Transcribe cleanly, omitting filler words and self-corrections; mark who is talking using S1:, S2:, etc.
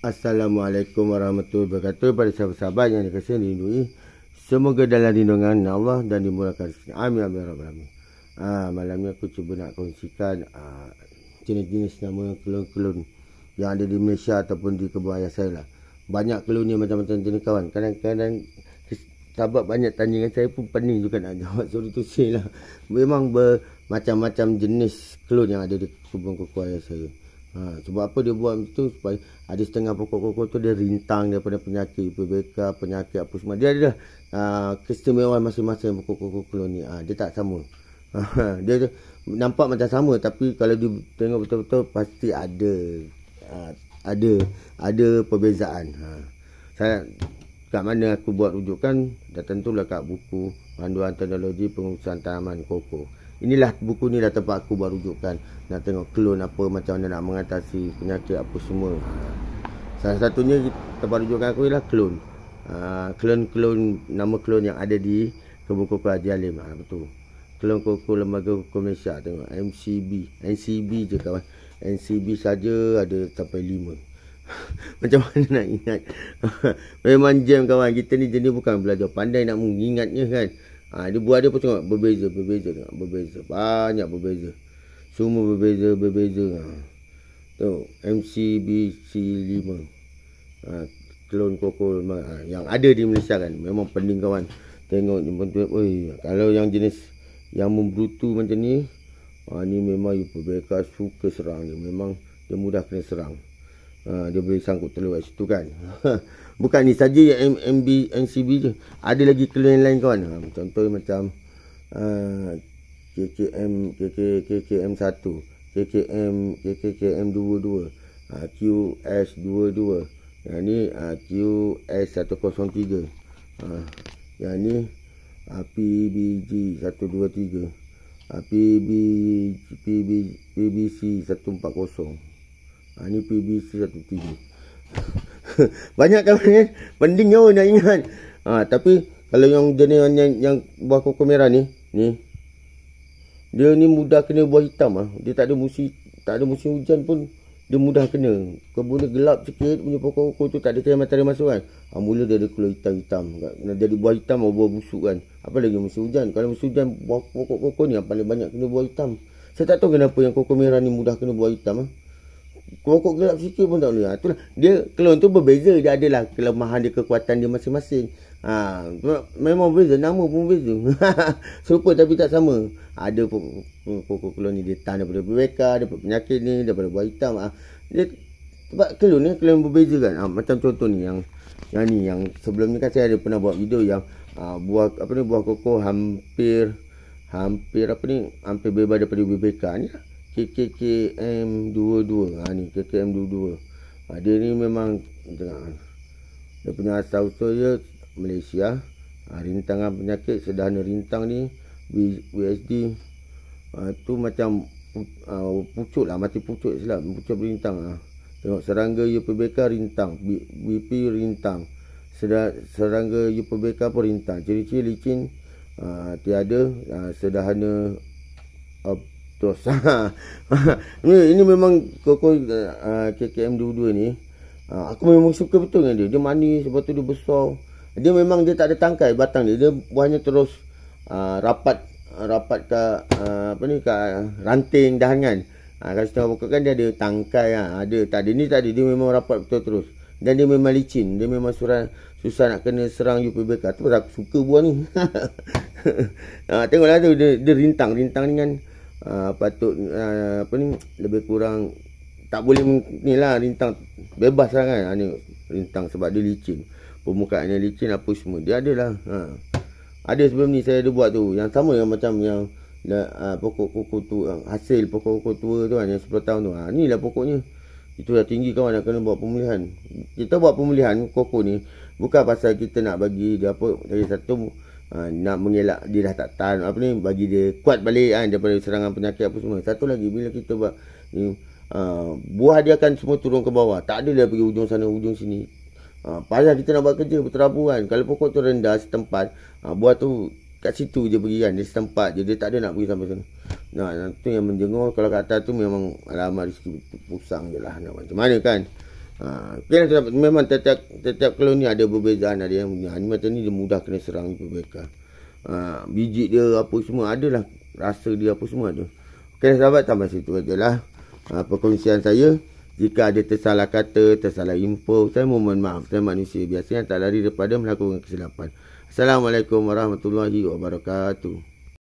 S1: Assalamualaikum warahmatullahi wabarakatuh. Pada sahabat-sahabat yang dikasihi dilindungi, semoga dalam lindungan Allah dan dimurahkan rezeki. Amin amin rabbal alamin. Malam ni aku cuba nak kongsikan jenis-jenis nama kelun-kelun yang ada di Malaysia ataupun di kebun ayah saya lah. Banyak kelun ni macam-macam jenis kawan. Kadang-kadang sahabat banyak tanya dengan saya pun pening juga nak jawab, sorry to say lah. Memang bermacam-macam jenis kelun yang ada di kebun koko ayah saya. Sebab apa dia buat itu? Supaya ada setengah pokok koko tu dia rintang daripada penyakit PBK, penyakit apa semua. Dia ada keistimewaan masing-masing pokok koko kelun ni. Dia tak sama. Dia nampak macam sama, tapi kalau dia tengok betul-betul pasti ada perbezaan. Saya kat mana aku buat rujukan, dah tentulah kat buku Panduan Teknologi Pengurusan Tanaman Koko. Inilah buku ni dah tempat aku buat rujukan. Nak tengok kelun apa, macam mana nak mengatasi penyakit apa semua. Salah satunya tempat rujukan aku ialah kelun. Kelun-kelun, nama kelun yang ada di kebun koko Haji Alim. Betul. Kelun koko Lembaga Koko Malaysia. Tengok NCB je kawan. NCB saja ada sampai 5. Macam mana nak ingat? Memang jam kawan. Kita ni jenis bukan belajar pandai nak mengingatnya kan. Dia buat dia pun tengok berbeza tengok, berbeza. Banyak berbeza. Semua berbeza. Tu MCBC 5. Kelun koko yang ada di Malaysia kan. Memang pening kawan. Tengok kalau yang jenis yang membrutu macam ni, ni memang PBK suka serang dia. Memang dia mudah kena serang. Dia boleh sangkut telur kat situ kan. Bukan ni saja yang NCB je. Ada lagi kelun yang lain kawan. Contohnya macam KKM 1, KKM 22, QS22. Yang ni QS 103. Yang ni PBG 123, PBC 140. Ni PBC 13. Banyak kan penting jauh nak ingat. Tapi kalau yang jenis yang buah koko merah ni dia ni mudah kena buah hitam. Dia tak ada musim hujan pun dia mudah kena. Kebun dia gelap sikit, punya pokok koko tu tak ada cahaya matahari masuk kan. Mula dia ada keluar hitam-hitam. Jadi buah hitam atau buah busuk kan. Apa lagi musim hujan. Kalau musim hujan buah pokok koko ni yang paling banyak kena buah hitam. Saya tak tahu kenapa yang koko merah ni mudah kena buah hitam. Pokok gelap sikit pun tak boleh. Itulah dia, kelun tu berbeza. Dia adalah kelemahan dia, kekuatan dia masing-masing. Memang berbeza, nama pun berbeza. Serupa tapi tak sama. Ada pokok kelun ni dia tahan daripada PBK, daripada penyakit ni, daripada buah hitam. Dia sebab kelun ni kelun berbeza kan. Macam contoh ni yang sebelum ni kan saya ada pernah buat video yang buah koko hampir bebas daripada PBK ni. KKM 22. Ni KKM 22. Dia ni memang dia punya asal usul dia Malaysia. Rintangan penyakit sederhana rintang ni WSD tu macam pucuk lah, mati pucuk silap, pucuk berintang. Tengok serangga UPBK rintang, BP rintang, serangga UPBK pun rintang. Ciri-ciri licin tiada, sederhana terus. Ini memang koko KKM 22 ni. Aku memang suka betul dengan dia. Dia manis, sebab tu dia besar. Dia memang dia tak ada tangkai batang dia. Dia buahnya terus rapat ke ke ranting dahan kan. Kalau setengah pokok kan dia ada tangkai ada. Tak ada ni, tak ada. Dia memang rapat betul terus. Dan dia memang licin. Dia memang susah nak kena serang UPBK. Tu aku suka buah ni. Tengoklah tu dia rintang dengan patut lebih kurang tak boleh ni lah, rintang bebas lah kan. Ni rintang sebab dia licin, permukaannya licin apa semua dia ada lah. Ada sebelum ni saya ada buat tu yang sama yang macam yang pokok koko tu, hasil pokok koko tua tu kan, yang 10 tahun tu. Ni lah pokoknya. Itu dah tinggi kawan, nak kena buat pemulihan. Kita buat pemulihan koko ni bukan pasal kita nak bagi dia apa, dari satu nak mengelak dia dah tak tahan bagi dia kuat balik kan, daripada serangan penyakit apa semua. Satu lagi, bila kita buat ni buah dia akan semua turun ke bawah. Tak ada dia pergi ujung sana ujung sini. Payah kita nak buat kerja berterabur kan. Kalau pokok tu rendah setempat, buah tu kat situ je pergi kan, dia setempat je, dia tak ada nak pergi sampai sana. Tu yang menjengol. Kalau kat atas tu memang alamat rezeki pusang je lah, nak macam mana kan. Okay, memang tiap koloni ada perbezaan. Ada yang macam ni dia mudah kena serang pembekar. Biji dia apa semua adalah, rasa dia apa semua ada. Okay sahabat, sampai situ ajalah perkongsian saya. Jika ada tersalah kata, tersalah info, saya mohon maaf. Saya manusia biasa yang tak lari daripada melakukan kesilapan. Assalamualaikum warahmatullahi wabarakatuh.